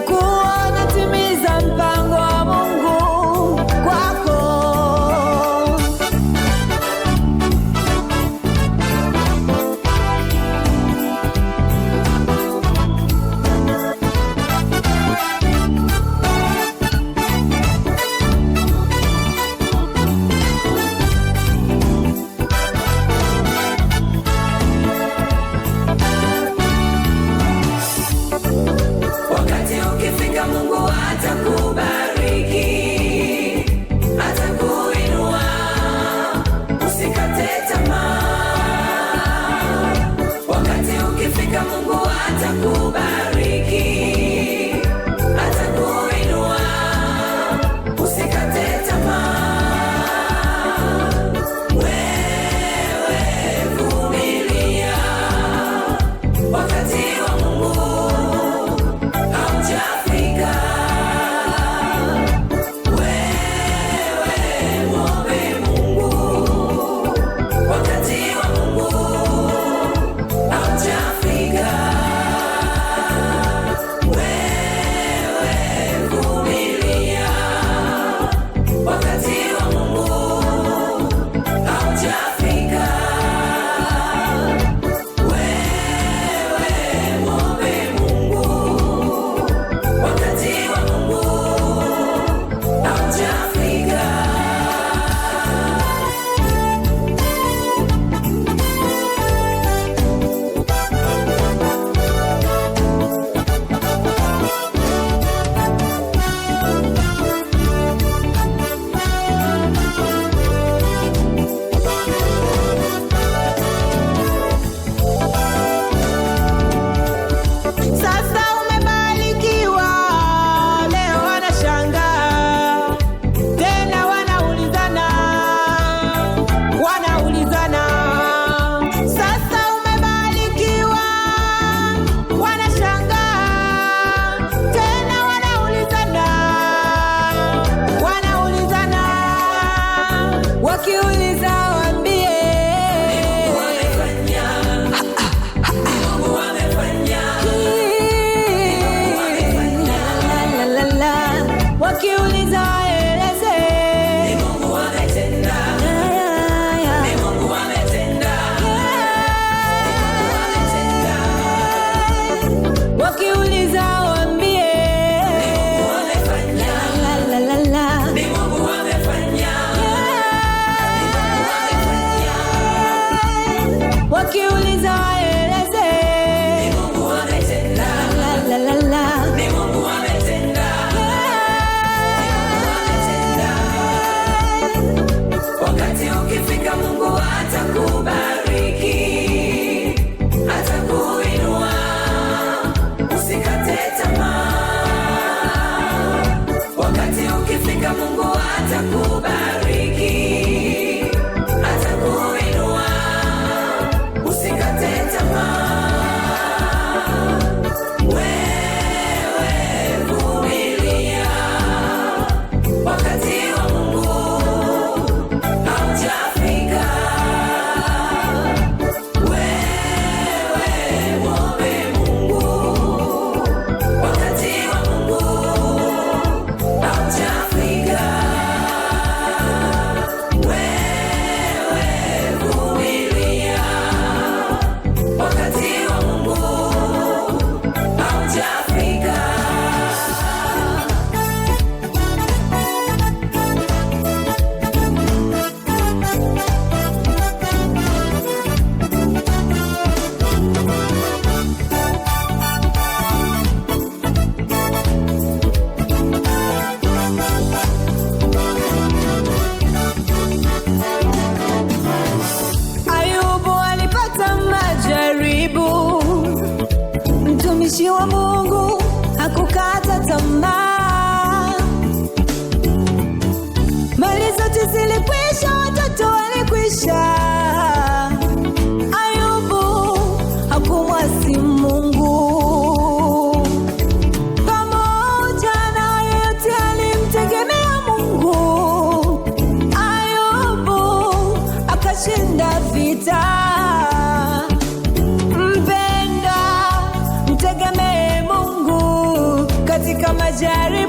kuona timiza mpango wa Mungu kwako. Wakati ukifika Mungu atakubariki, atakuinua, usikate tamaa. Wakati ukifika Mungu atakubariki, atakuinua, usikate tamaa. Wewe vumilia, wakati wa Mungu haujafika. Wewe mwombe Mungu, wakati wa Mungu haujafika. Wewe vumilia, wakati wa Mungu haujafika. Wewe mwombe Mungu, wakati wa Mungu haujafika. Sasa umebarikiwa, leo wanashangaa, tena wanaulizana. Sasa umebarikiwa, wanashangaa, tena wanaulizana. Wakiuliza waambie Mungu amefanya, Mungu amefanya, la, wakiuliza waeleze Mungu ametenda, Mungu ametenda, wakiuliza waambie Mungu amefanya, Mungu amefanya, wakiuliza waeleze Mungu ametenda, Mungu ametenda, wakati ukifika Mungu atakubariki, atakuinua, usikate tamaa. Wakati ukifika Mungu atakubariki, atakuinua, usikate tamaa. Wewe vumilia, wakati wa Mungu haujafika. Wewe mwombe Mungu, wakati wa Mungu haujafika. Wewe vumilia, wakati wa Mungu haujafika. Ayubu alipata majaribu, mtumishi wa Mungu hakukata tamaa. Mali zote zilikwisha, watoto walikwisha. Ayubu hakumwasi Mungu, pamoja na yote alimtegemea Mungu. Ayubu akashinda vita. Mpenda, mtegemee Mungu katika majaribu